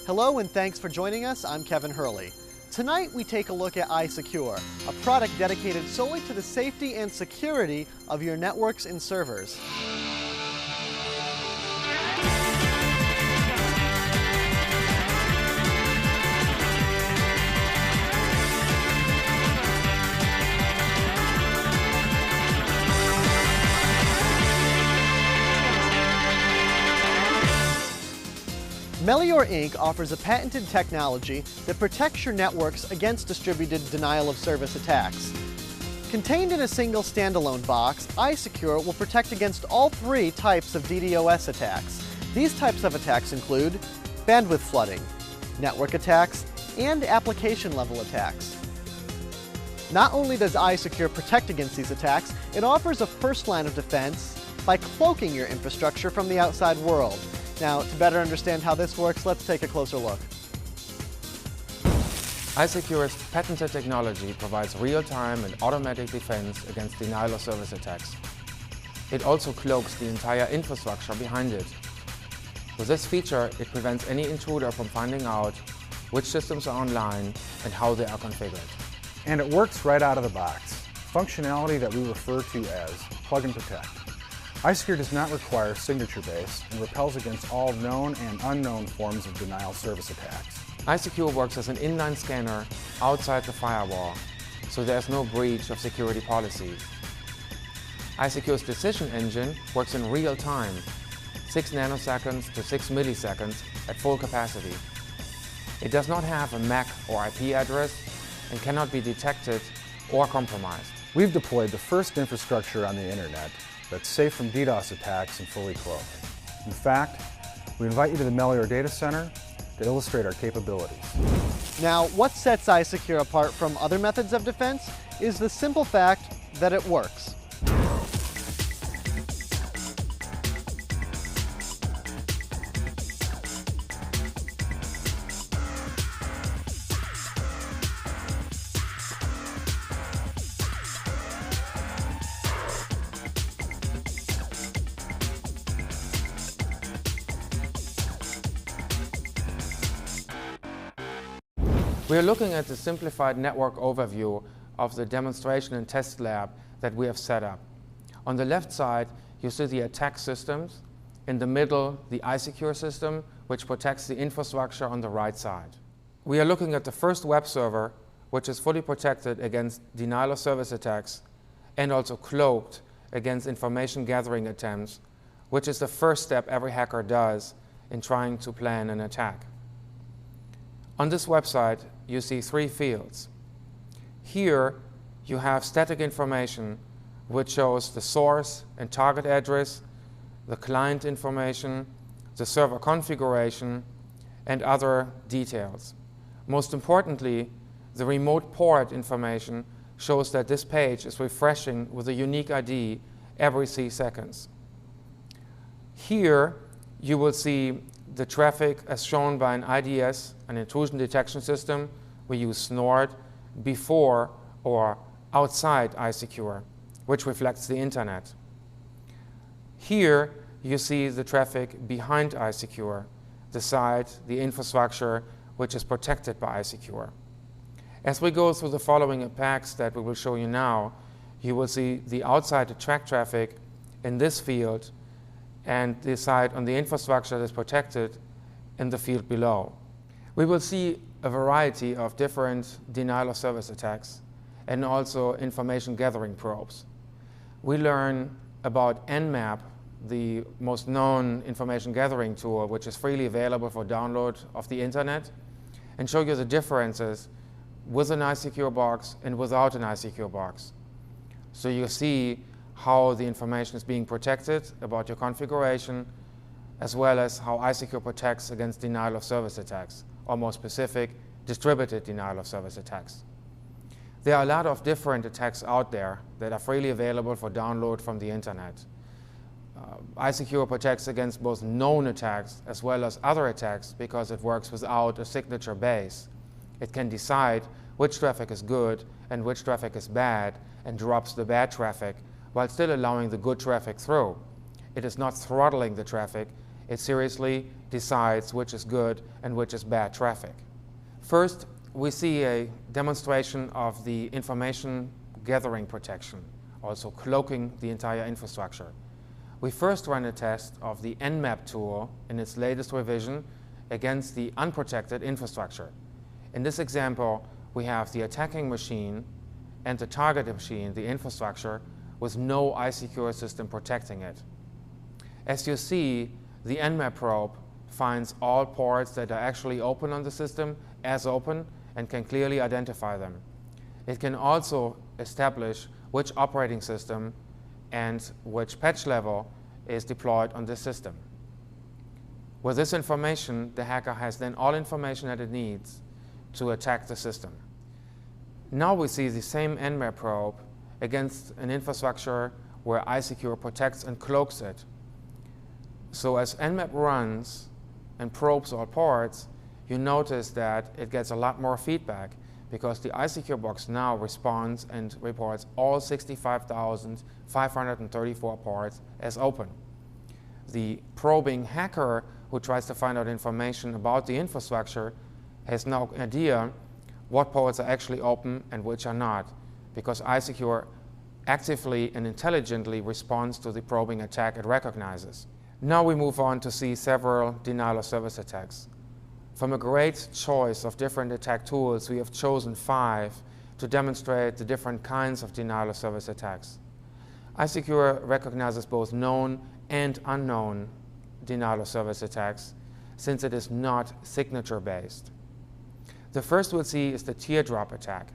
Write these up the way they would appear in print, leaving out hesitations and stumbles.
Hello and thanks for joining us. I'm Kevin Hurley. Tonight we take a look at iSecure, a product dedicated solely to the safety and security of your networks and servers. Melior Inc. offers a patented technology that protects your networks against distributed denial-of-service attacks. Contained in a single standalone box, iSecure will protect against all three types of dDoS attacks. These types of attacks include bandwidth flooding, network attacks, and application-level attacks. Not only does iSecure protect against these attacks, it offers a first line of defense by cloaking your infrastructure from the outside world. Now, to better understand how this works, let's take a closer look. iSecure's patented technology provides real-time and automatic defense against denial-of-service attacks. It also cloaks the entire infrastructure behind it. With this feature, it prevents any intruder from finding out which systems are online and how they are configured. And it works right out of the box, functionality that we refer to as plug and protect. iSecure does not require signature-based and repels against all known and unknown forms of denial-of-service attacks. iSecure works as an inline scanner outside the firewall, so there's no breach of security policies. iSecure's decision engine works in real time, 6 nanoseconds to 6 milliseconds at full capacity. It does not have a MAC or IP address and cannot be detected or compromised. We've deployed the first infrastructure on the internet that's safe from dDoS attacks and fully cloaked. In fact, we invite you to the Melior data center to illustrate our capabilities. Now, what sets iSecure apart from other methods of defense is the simple fact that it works. We are looking at the simplified network overview of the demonstration and test lab that we have set up. On the left side, you see the attack systems. In the middle, the iSecure system, which protects the infrastructure on the right side. We are looking at the first web server, which is fully protected against denial-of-service attacks and also cloaked against information gathering attempts, which is the first step every hacker does in trying to plan an attack. On this website, you see 3 fields. Here, you have static information, which shows the source and target address, the client information, the server configuration, and other details. Most importantly, the remote port information shows that this page is refreshing with a unique ID every 3 seconds. Here, you will see the traffic as shown by an IDS, an intrusion detection system. We use Snort before or outside iSecure, which reflects the internet. Here you see the traffic behind iSecure, the site, the infrastructure, which is protected by iSecure. As we go through the following attacks that we will show you now, you will see the outside attack traffic in this field and the side on the infrastructure that is protected in the field below. We will see a variety of different denial-of-service attacks and also information gathering probes. We learn about Nmap, the most known information gathering tool, which is freely available for download of the internet, and show you the differences with an iSecure box and without an iSecure box. So you see how the information is being protected about your configuration, as well as how iSecure protects against denial-of-service attacks, or more specific, distributed denial-of-service attacks. There are a lot of different attacks out there that are freely available for download from the internet. iSecure protects against both known attacks as well as other attacks because it works without a signature base. It can decide which traffic is good and which traffic is bad and drops the bad traffic while still allowing the good traffic through. It is not throttling the traffic, It seriously decides which is good and which is bad traffic. First, we see a demonstration of the information gathering protection, also cloaking the entire infrastructure. We first run a test of the Nmap tool in its latest revision against the unprotected infrastructure. In this example, we have the attacking machine and the targeted machine, the infrastructure, with no iSecure system protecting it. As you see, the Nmap probe finds all ports that are actually open on the system as open and can clearly identify them. It can also establish which operating system and which patch level is deployed on this system. With this information, the hacker has then all information that it needs to attack the system. Now we see the same Nmap probe against an infrastructure where iSecure protects and cloaks it. So as Nmap runs and probes all ports, you notice that it gets a lot more feedback because the iSecure box now responds and reports all 65,534 ports as open. The probing hacker who tries to find out information about the infrastructure has no idea what ports are actually open and which are not, because iSecure actively and intelligently responds to the probing attack it recognizes. Now we move on to see several denial of service attacks. From a great choice of different attack tools, we have chosen 5 to demonstrate the different kinds of denial of service attacks. iSecure recognizes both known and unknown denial of service attacks, since it is not signature-based. The first we'll see is the teardrop attack.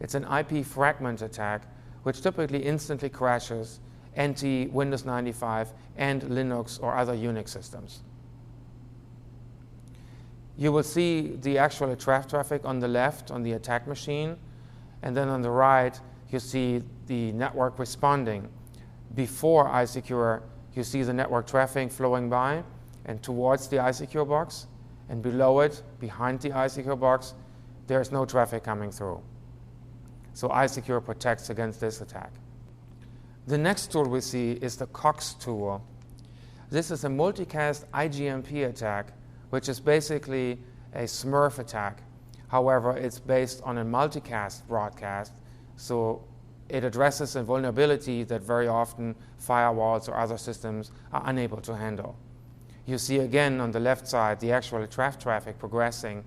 It's an IP fragment attack which typically instantly crashes NT, Windows 95, and Linux or other Unix systems. You will see the actual traffic on the left on the attack machine, and then on the right you see the network responding. Before iSecure, you see the network traffic flowing by and towards the iSecure box, and below it, behind the iSecure box, there's no traffic coming through. So iSecure protects against this attack. The next tool we see is the Cox tool. This is a multicast IGMP attack, which is basically a Smurf attack. However, it's based on a multicast broadcast, so it addresses a vulnerability that very often firewalls or other systems are unable to handle. You see again on the left side the actual traffic progressing,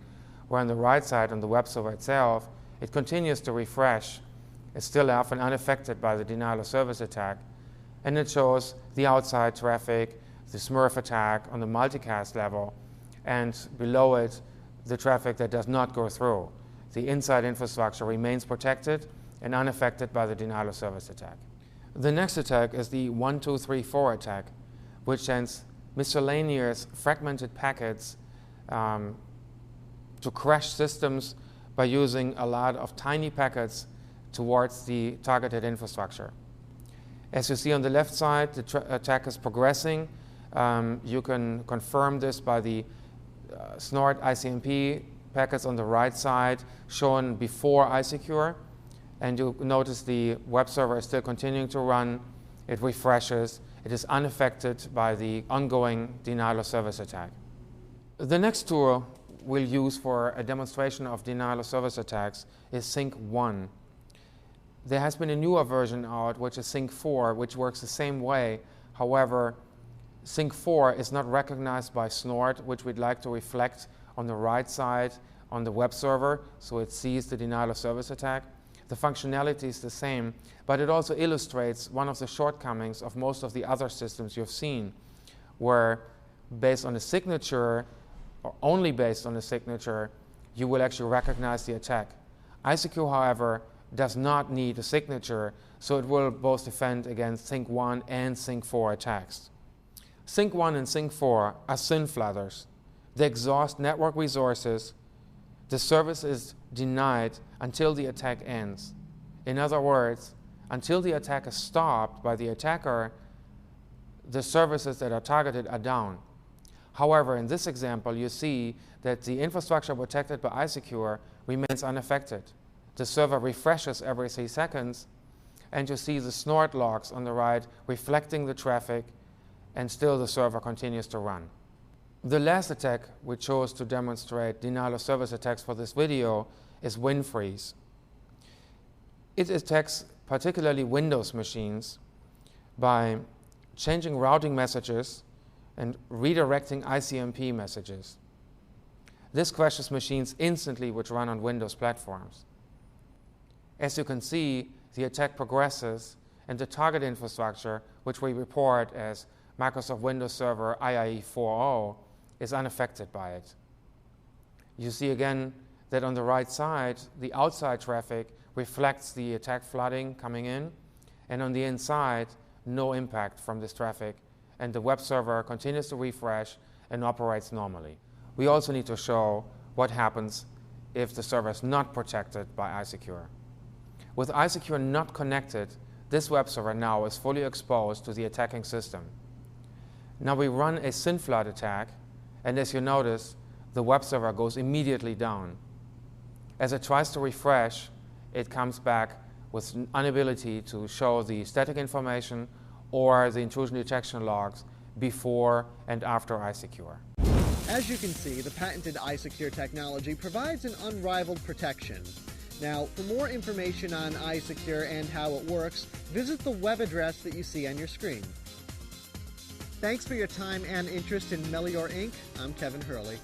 where on the right side on the web server itself, it continues to refresh. It's still often unaffected by the denial of service attack, and it shows the outside traffic, the Smurf attack on the multicast level, and below it, the traffic that does not go through. The inside infrastructure remains protected and unaffected by the denial of service attack. The next attack is the 1234 attack, which sends miscellaneous fragmented packets to crash systems by using a lot of tiny packets towards the targeted infrastructure. As you see on the left side, the attack is progressing. You can confirm this by the snort ICMP packets on the right side shown before iSecure, and you notice the web server is still continuing to run. It refreshes. It is unaffected by the ongoing denial of service attack. The next tool we'll use for a demonstration of denial of service attacks is Sync1. There has been a newer version out, which is Sync4, which works the same way. However, Sync4 is not recognized by snort, which we'd like to reflect on the right side on the web server, so it sees the denial of service attack. The functionality is the same, but it also illustrates one of the shortcomings of most of the other systems you've seen, where based on a signature, or only based on a signature, you will actually recognize the attack. iSecure, however, does not need a signature, so it will both defend against Sync1 and Sync4 attacks. Sync1 and Sync4 are SYN flooders. They exhaust network resources. The service is denied until the attack ends. In other words, until the attack is stopped by the attacker, the services that are targeted are down. However, in this example, you see that the infrastructure protected by iSecure remains unaffected. The server refreshes every 3 seconds, and you see the snort logs on the right reflecting the traffic and still the server continues to run. The last attack we chose to demonstrate denial of service attacks for this video is WinFreeze. It attacks particularly Windows machines by changing routing messages and redirecting ICMP messages. This crashes machines instantly which run on Windows platforms. As you can see, the attack progresses and the target infrastructure, which we report as Microsoft Windows Server IIE 4.0, is unaffected by it. You see again that on the right side, the outside traffic reflects the attack flooding coming in, and on the inside, no impact from this traffic, and the web server continues to refresh and operates normally. We also need to show what happens if the server is not protected by iSecure. With iSecure not connected, this web server now is fully exposed to the attacking system. Now we run a SYN flood attack, and as you notice, the web server goes immediately down. As it tries to refresh, it comes back with an inability to show the static information or the intrusion detection logs before and after iSecure. As you can see, the patented iSecure technology provides an unrivaled protection. Now, for more information on iSecure and how it works, visit the web address that you see on your screen. Thanks for your time and interest in Melior Inc. I'm Kevin Hurley.